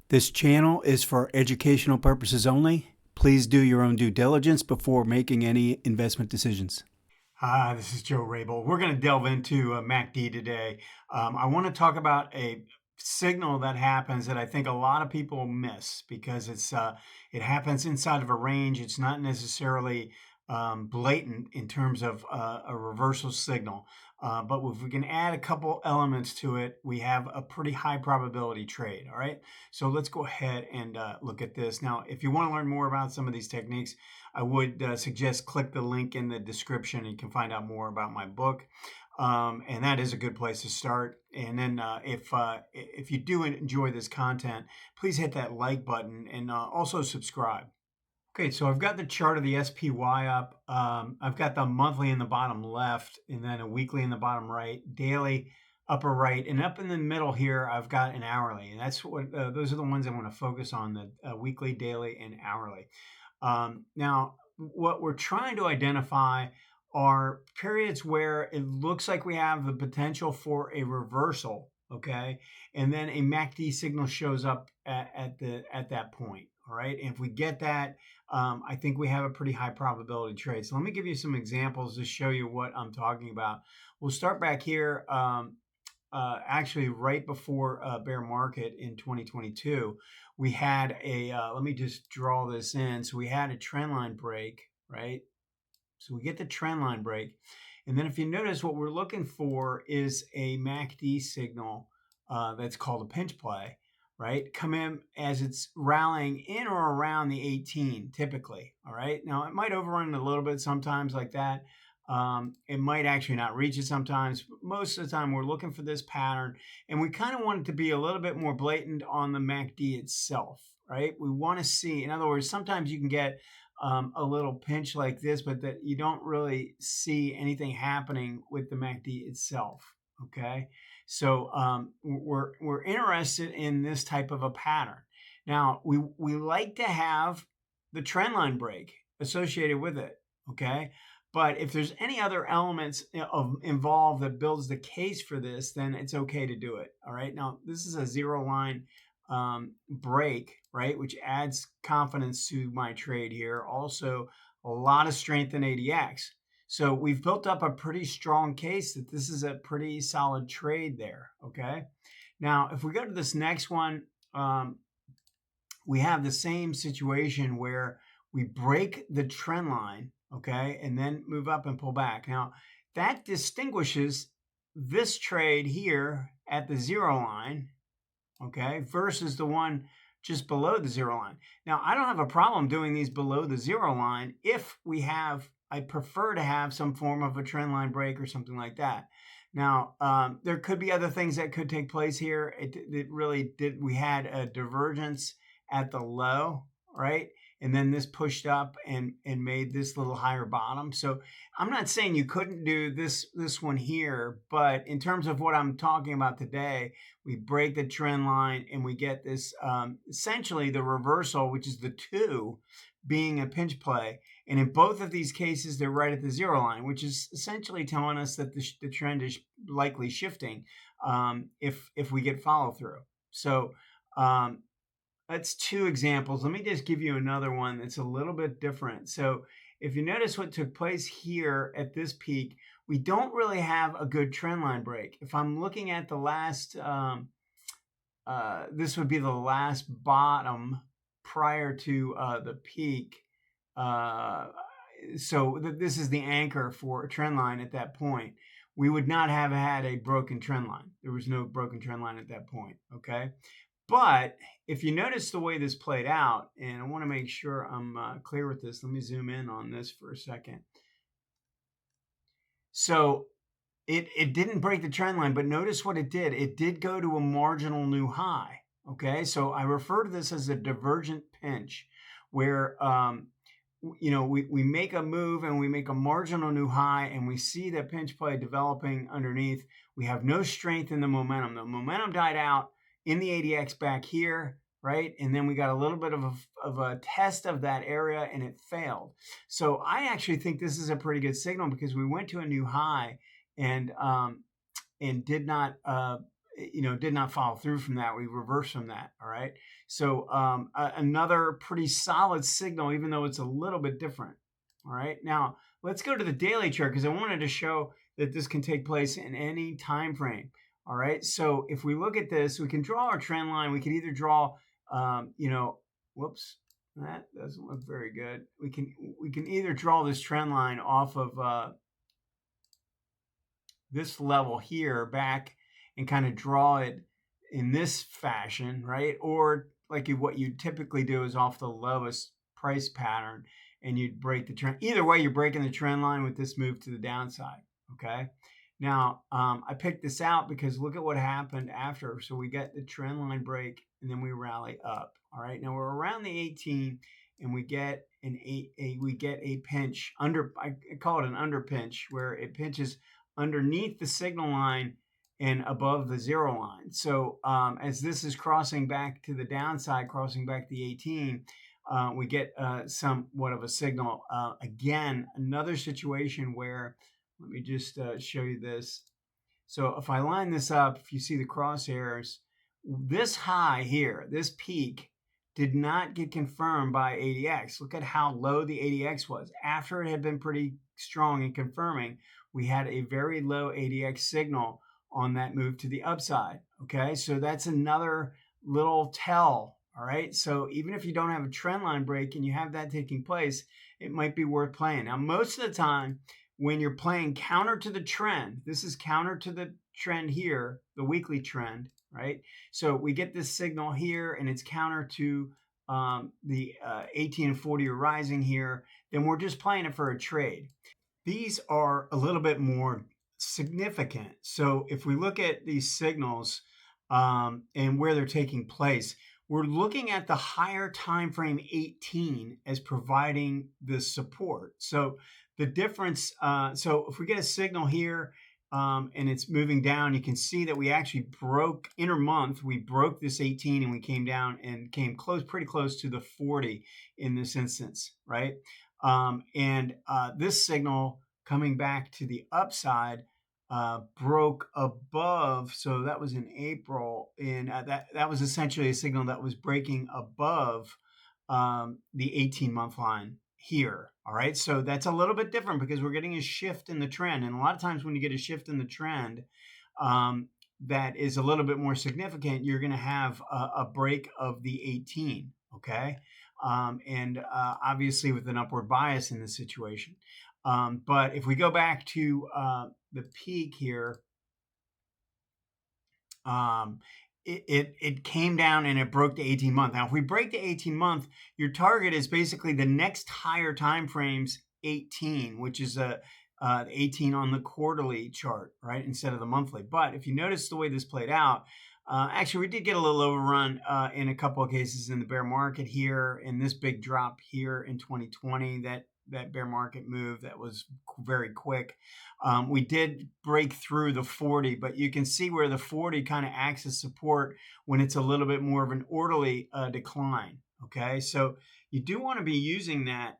This channel is for educational purposes only. Please do your own due diligence before making any investment decisions. Hi, this is Joe Rabil. We're going to delve into MACD today. I want to talk about a signal that happens that I think a lot of people miss because it happens inside of a range. It's not necessarily blatant in terms of a reversal signal. But if we can add a couple elements to it, we have a pretty high probability trade. All right. So let's go ahead and look at this. Now, if you want to learn more about some of these techniques, I would suggest click the link in the description. You can find out more about my book. And that is a good place to start. And then if you do enjoy this content, please hit that like button and also subscribe. Okay, so I've got the chart of the SPY up. I've got the monthly in the bottom left, and then a weekly in the bottom right, daily upper right, and up in the middle here, I've got an hourly, and that's what those are the ones I want to focus on: the weekly, daily, and hourly. Now, what we're trying to identify are periods where it looks like we have the potential for a reversal, okay, and then a MACD signal shows up at that point. All right, and if we get that, I think we have a pretty high probability trade. So let me give you some examples to show you what I'm talking about. We'll start back here. Actually, right before bear market in 2022, we had let me just draw this in. So we had a trend line break, right? So we get the trend line break. And then if you notice, what we're looking for is a MACD signal that's called a pinch play, right? Come in as it's rallying in or around the 18 typically, all right? Now, it might overrun a little bit sometimes like that. It might actually not reach it sometimes. But most of the time, we're looking for this pattern, and we kind of want it to be a little bit more blatant on the MACD itself, right? We want to see, in other words, sometimes you can get a little pinch like this, but that you don't really see anything happening with the MACD itself, okay? So we're interested in this type of a pattern. Now, we like to have the trend line break associated with it, okay? But if there's any other elements involved that builds the case for this, then it's okay to do it. All right. Now, this is a zero line break, right, which adds confidence to my trade here. Also, a lot of strength in ADX. So we've built up a pretty strong case that this is a pretty solid trade there. Okay. Now, if we go to this next one, we have the same situation where we break the trend line, okay, and then move up and pull back. Now, that distinguishes this trade here at the zero line, okay, versus the one just below the zero line. Now, I don't have a problem doing these below the zero line if we have, I prefer to have some form of a trend line break or something like that. Now, there could be other things that could take place here. It really did. We had a divergence at the low, right? And then this pushed up and made this little higher bottom. So I'm not saying you couldn't do this one here, but in terms of what I'm talking about today, we break the trend line and we get this essentially the reversal, which is the 2 being a pinch play. And in both of these cases, they're right at the zero line, which is essentially telling us that the trend is likely shifting if we get follow through. So that's 2 examples. Let me just give you another one that's a little bit different. So if you notice what took place here at this peak, we don't really have a good trend line break. If I'm looking at the last, this would be the last bottom prior to the peak. So this is the anchor for a trend line at that point. We would not have had a broken trend line. There was no broken trend line at that point, okay? But if you notice the way this played out, and I want to make sure I'm clear with this, let me zoom in on this for a second. So it didn't break the trend line, but notice what it did. It did go to a marginal new high, okay? So I refer to this as a divergent pinch, where we make a move and we make a marginal new high and we see the pinch play developing underneath. We have no strength in the momentum. The momentum died out in the ADX back here, right? And then we got a little bit of a test of that area and it failed. So I actually think this is a pretty good signal because we went to a new high and did not did not follow through from that. We reversed from that. All right. So another pretty solid signal, even though it's a little bit different. All right. Now let's go to the daily chart because I wanted to show that this can take place in any time frame. All right. So if we look at this, we can draw our trend line. We can either draw, whoops, that doesn't look very good. We can either draw this trend line off of this level here back and kind of draw it in this fashion, right? Or like what you typically do is off the lowest price pattern and you'd break the trend. Either way, you're breaking the trend line with this move to the downside, okay? Now, I picked this out because look at what happened after. So we get the trend line break and then we rally up, all right? Now we're around the 18 and we get a pinch under, I call it an under pinch, where it pinches underneath the signal line and above the zero line. So as this is crossing back to the downside, crossing back the 18, we get somewhat of a signal. Again, another situation where, let me just show you this. So if I line this up, if you see the crosshairs, this high here, this peak, did not get confirmed by ADX. Look at how low the ADX was. After it had been pretty strong in confirming, we had a very low ADX signal on that move to the upside. Okay, so that's another little tell. All right, so even if you don't have a trend line break and you have that taking place, it might be worth playing. Now, most of the time, when you're playing counter to the trend, this is counter to the trend here, the weekly trend, right? So we get this signal here and it's counter to the 18 and 40 are rising here, then we're just playing it for a trade. These are a little bit more significant. So if we look at these signals and where they're taking place, we're looking at the higher time frame 18 as providing the support. So the difference, so if we get a signal here and it's moving down, you can see that we actually broke intermonth. We broke this 18 and we came down and came close, pretty close to the 40 in this instance, right? This signal coming back to the upside broke above. So that was in April, and that was essentially a signal that was breaking above the 18-month line here. All right, so that's a little bit different because we're getting a shift in the trend, and a lot of times when you get a shift in the trend that is a little bit more significant, you're going to have a break of the 18. Okay, obviously with an upward bias in this situation. But if we go back to the peak here, it came down and it broke the 18-month. Now, if we break the 18-month, your target is basically the next higher time frames 18, which is 18 on the quarterly chart, right, instead of the monthly. But if you notice the way this played out, actually, we did get a little overrun in a couple of cases in the bear market here, in this big drop here in 2020, that bear market move that was very quick. We did break through the 40, but you can see where the 40 kind of acts as support when it's a little bit more of an orderly decline. Okay, so you do want to be using that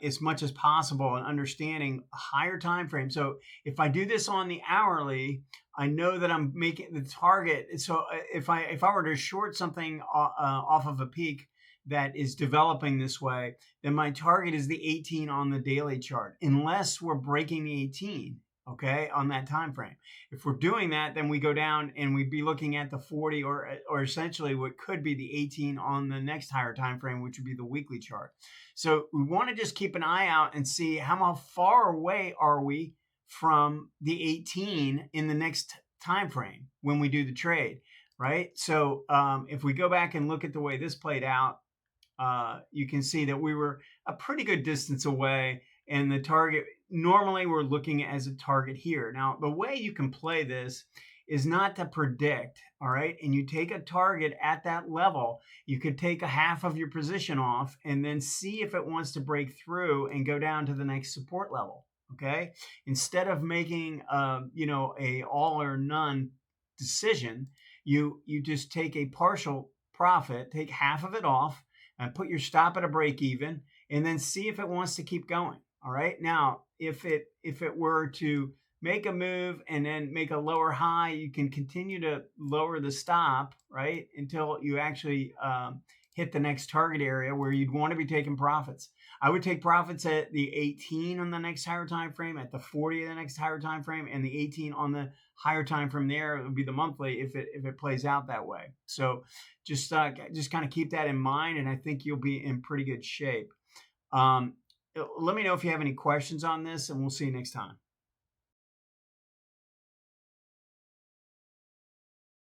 as much as possible and understanding a higher time frame. So if I do this on the hourly, I know that I'm making the target. So if I were to short something off of a peak that is developing this way, then my target is the 18 on the daily chart, unless we're breaking the 18, okay, on that time frame. If we're doing that, then we go down and we'd be looking at the 40 or essentially what could be the 18 on the next higher time frame, which would be the weekly chart. So we want to just keep an eye out and see how far away are we from the 18 in the next time frame when we do the trade, right? So if we go back and look at the way this played out, you can see that we were a pretty good distance away, and the target, normally we're looking as a target here. Now, the way you can play this is not to predict, all right? And you take a target at that level, you could take a half of your position off and then see if it wants to break through and go down to the next support level, okay? Instead of making, a all or none decision, you just take a partial profit, take half of it off, and put your stop at a break even, and then see if it wants to keep going. All right. Now, if it were to make a move and then make a lower high, you can continue to lower the stop, right, until you actually hit the next target area where you'd want to be taking profits. I would take profits at the 18 on the next higher time frame, at the 40 of the next higher time frame, and the 18 on the higher time from there. It would be the monthly if it plays out that way. So just kind of keep that in mind, and I think you'll be in pretty good shape. Let me know if you have any questions on this, and we'll see you next time.